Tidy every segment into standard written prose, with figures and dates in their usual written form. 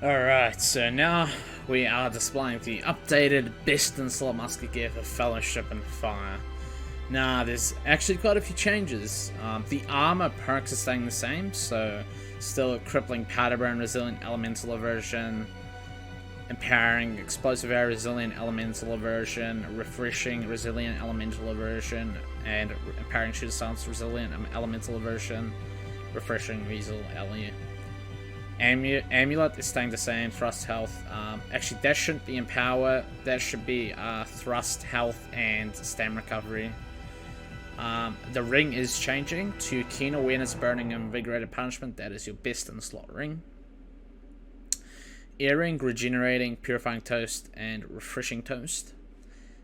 Alright, so now we are displaying the updated best in slot musket gear for Fellowship and Fire. Now, there's actually quite a few changes. The armor perks are staying the same, so still a crippling powder burn resilient elemental aversion, empowering explosive air resilient elemental aversion, refreshing resilient elemental aversion, and empowering shooter stance resilient elemental aversion, refreshing weasel LE. Amulet is staying the same, thrust health. Actually, that shouldn't be empower, that should be thrust health and stam recovery. The ring is changing to keen awareness, burning, and invigorated punishment. That is your best in the slot ring. Earring, regenerating, purifying toast, and refreshing toast.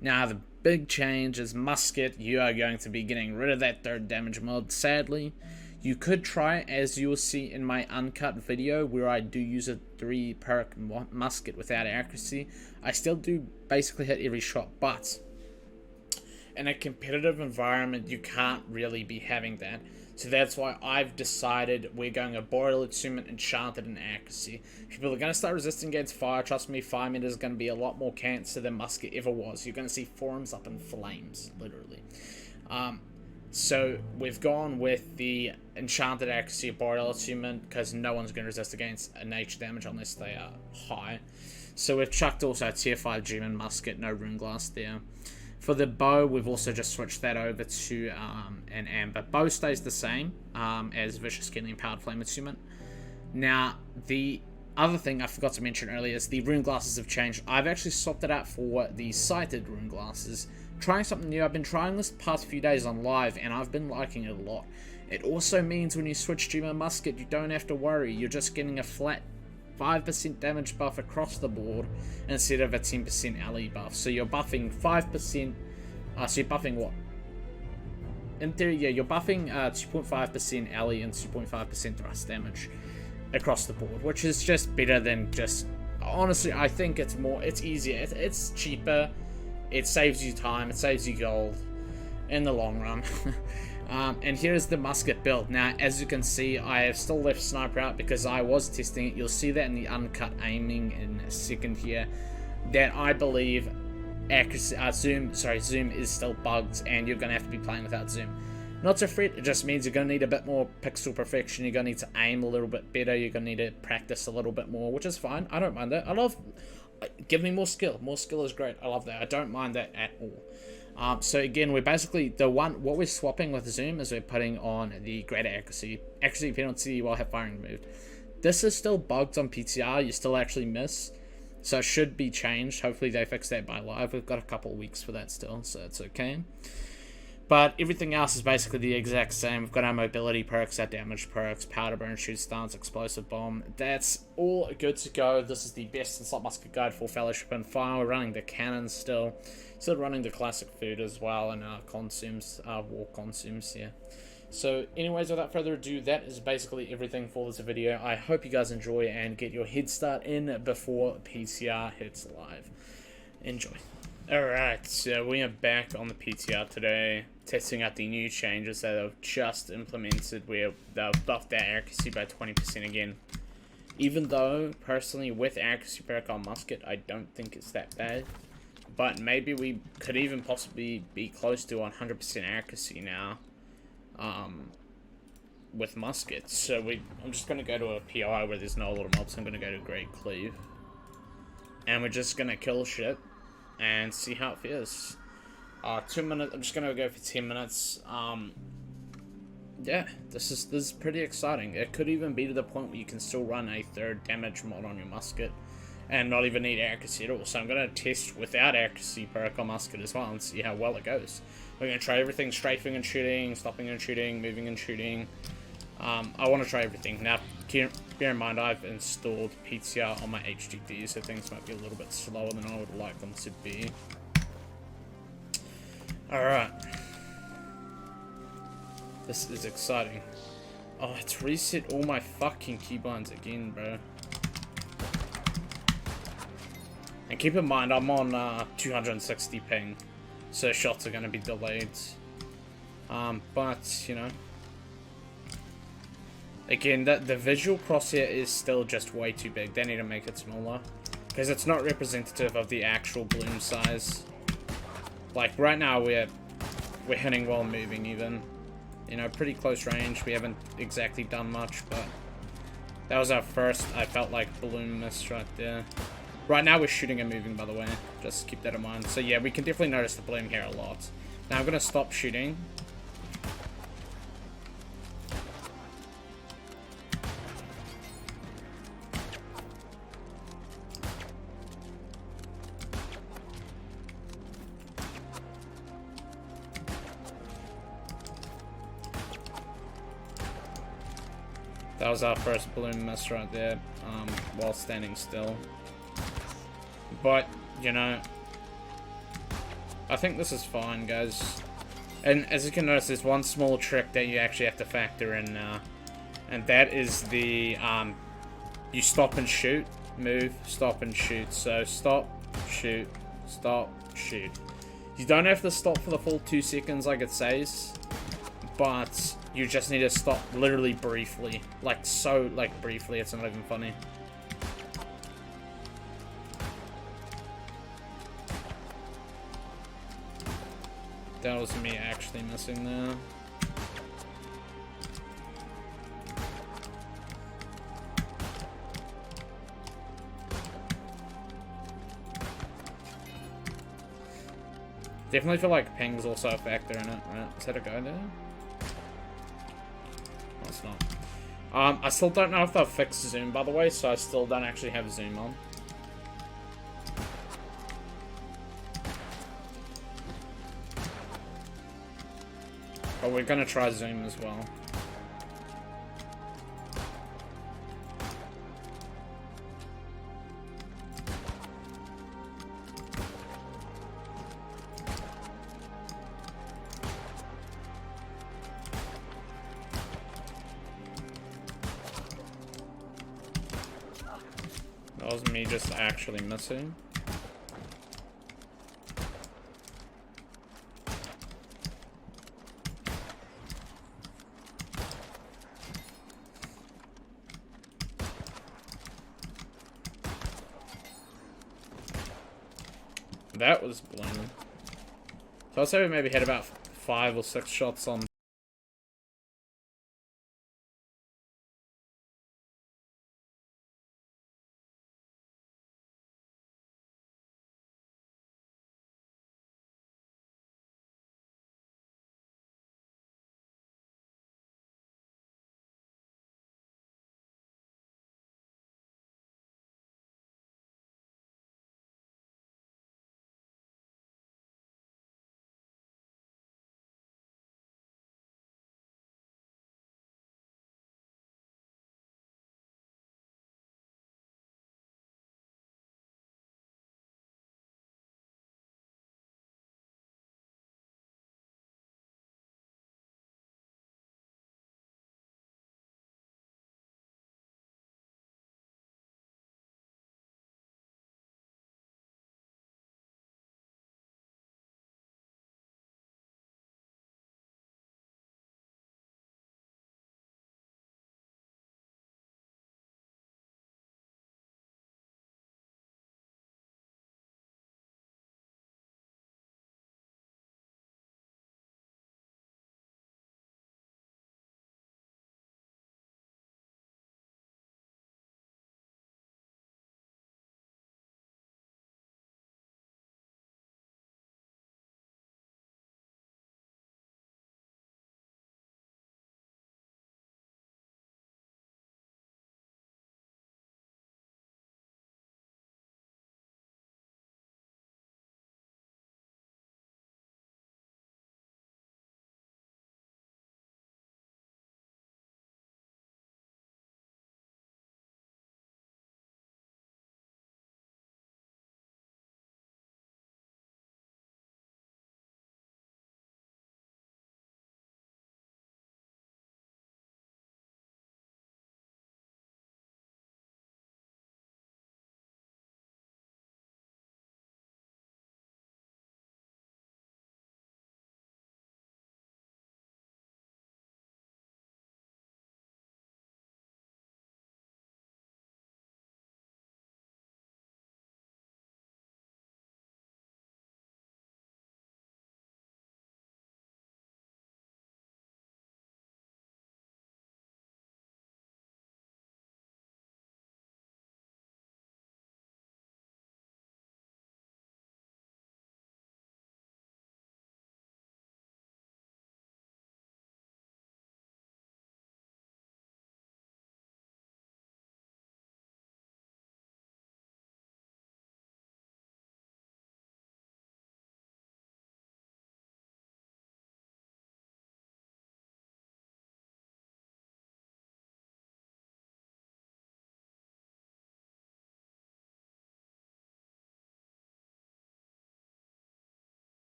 Now the big change is musket. You are going to be getting rid of that third damage mod, sadly. You could try, as you will see in my uncut video, where I do use a 3 perk musket without accuracy. I still do basically hit every shot, but in a competitive environment, you can't really be having that. So that's why I've decided we're going a Boreal Attunement, Enchanted, and Accuracy. People are going to start resisting against fire. Trust me, 5 meters is going to be a lot more cancer than musket ever was. You're going to see forums up in flames, literally. So we've gone with the Enchanted Accuracy Boreal Attunement because no one's going to resist against a nature damage unless they are high. So we've chucked also a tier 5 German musket, no rune glass there. For the bow, we've also just switched that over to an amber. Bow stays the same as Vicious Killing Powered Flame Attunement. Now, the other thing I forgot to mention earlier is the rune glasses have changed. I've actually swapped it out for the sighted rune glasses. Trying something new. I've been trying this past few days on live, and I've been liking it a lot. It also means when you switch to your musket, you don't have to worry. You're just getting a flat 5% damage buff across the board instead of a 10% LE buff. So you're buffing 5%. So you're buffing what? In theory, yeah, you're buffing 2.5% LE and 2.5% thrust damage across the board, which is just better than just. Honestly, I think it's more. It's easier. It's cheaper. It saves you time. It saves you gold in the long run. And here's the musket build. Now, as you can see, I have still left sniper out because I was testing it. You'll see that in the uncut aiming in a second here. That I believe accuracy, zoom is still bugged, and you're going to have to be playing without zoom. Not to fret, it just means you're going to need a bit more pixel perfection. You're going to need to aim a little bit better. You're going to need to practice a little bit more, which is fine. I don't mind that. Give me more skill. More skill is great. I love that. I don't mind that at all. So again, we're basically what we're swapping with zoom is we're putting on the greater accuracy penalty while firing removed. This is still bugged on PTR. You still actually miss, so it should be changed. Hopefully they fix that by live. We've got a couple of weeks for that still, so it's okay. But everything else is basically the exact same. We've got our mobility perks, our damage perks, powder burn, shoot stance, explosive bomb. That's all good to go. This is the best in slot musket guide for Fellowship and Fire. We're running the cannons still running the classic food as well, and our consumes, war consumes, yeah. So anyways, without further ado, that is basically everything for this video. I hope you guys enjoy and get your head start in before PTR hits live. Enjoy. Alright, so we are back on the PTR today, testing out the new changes that I've just implemented where they've buffed our accuracy by 20% again. Even though, personally, with accuracy perk on musket, I don't think it's that bad. But maybe we could even possibly be close to 100% accuracy now with musket. So I'm just going to go to a PI where there's no little mobs. I'm going to go to Great Cleave. And we're just going to kill shit and see how it feels. 2 minutes. I'm just gonna go for 10 minutes. Yeah, this is pretty exciting. It could even be to the point where you can still run a third damage mod on your musket and not even need accuracy at all. So I'm gonna test without accuracy perk on musket as well and see how well it goes. We're gonna try everything: strafing and shooting, stopping and shooting, moving and shooting. I want to try everything. Now, bear in mind, I've installed PTR on my HDD, so things might be a little bit slower than I would like them to be. Alright. This is exciting. Oh, it's reset all my fucking keybinds again, bro. And keep in mind, I'm on 260 ping, so shots are going to be delayed. But, you know, Again, the visual crosshair is still just way too big. They need to make it smaller. Because it's not representative of the actual bloom size. Like, right now we're hitting while moving even. You know, pretty close range. We haven't exactly done much, but that was our first, I felt like, bloom miss right there. Right now we're shooting and moving, by the way. Just keep that in mind. So yeah, we can definitely notice the bloom here a lot. Now I'm going to stop shooting. That was our first bloom miss right there, while standing still. But, you know, I think this is fine, guys. And as you can notice, there's one small trick that you actually have to factor in now. And that is the, you stop and shoot, move, stop and shoot. So stop, shoot, You don't have to stop for the full 2 seconds like it says, but you just need to stop literally briefly. Like, so, like, briefly, it's not even funny. That was me actually missing there. Definitely feel like ping's also a factor in it, right? Is that a guy there? No, it's not. I still don't know if they've fixed zoom, by the way, so I still don't actually have zoom on. But we're gonna try zoom as well. That was me just actually missing. That was blown. So I'd say we maybe hit about 5 or 6 shots on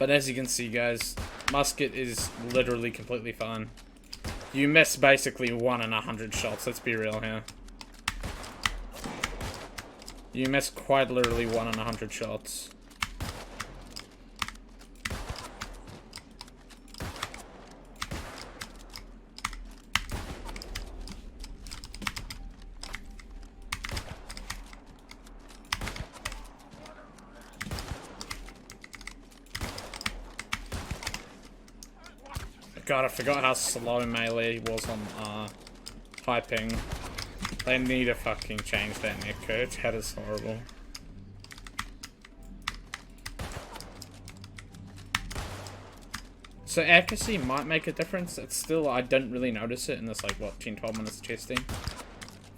But as you can see, guys, Musket is literally completely fine. You miss basically 1 in 100 shots, let's be real here. You miss quite literally 1 in 100 shots. God, I forgot how slow melee was on high ping. They need to fucking change that netcode. That is horrible. So accuracy might make a difference. It's still, I don't really notice it in this, like, what, 10-12 minutes of testing.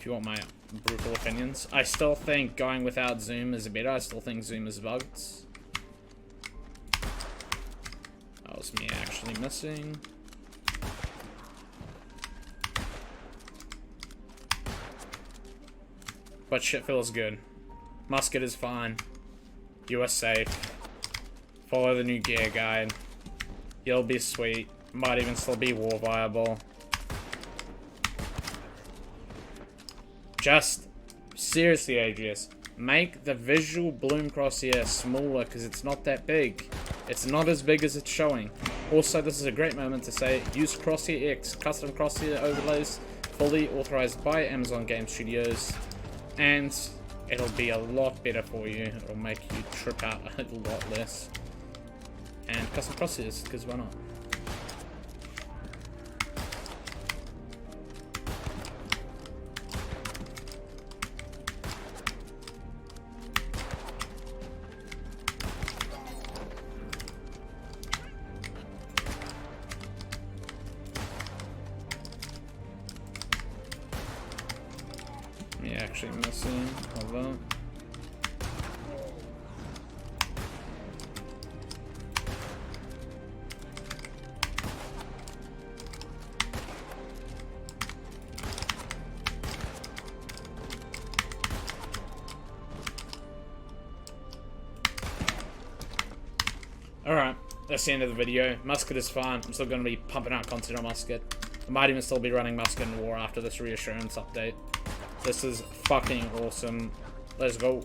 If you want my brutal opinions. I still think going without zoom is better. I still think zoom is bugged. That was me actually missing. But shit feels good. Musket is fine. You are safe. Follow the new gear guide. You'll be sweet. Might even still be war viable. Just seriously, AGS, make the visual bloom crosshair smaller because it's not that big. It's not as big as it's showing. Also, this is a great moment to say use Crosshair X, custom crosshair overlays, fully authorized by Amazon Game Studios. And it'll be a lot better for you. It'll make you trip out a lot less. And custom crosshairs, because why not? Me actually missing, hold on. Alright, that's the end of the video. Musket is fine. I'm still going to be pumping out content on Musket. I might even still be running Musket in War after this reassurance update. This is fucking awesome. Let's go.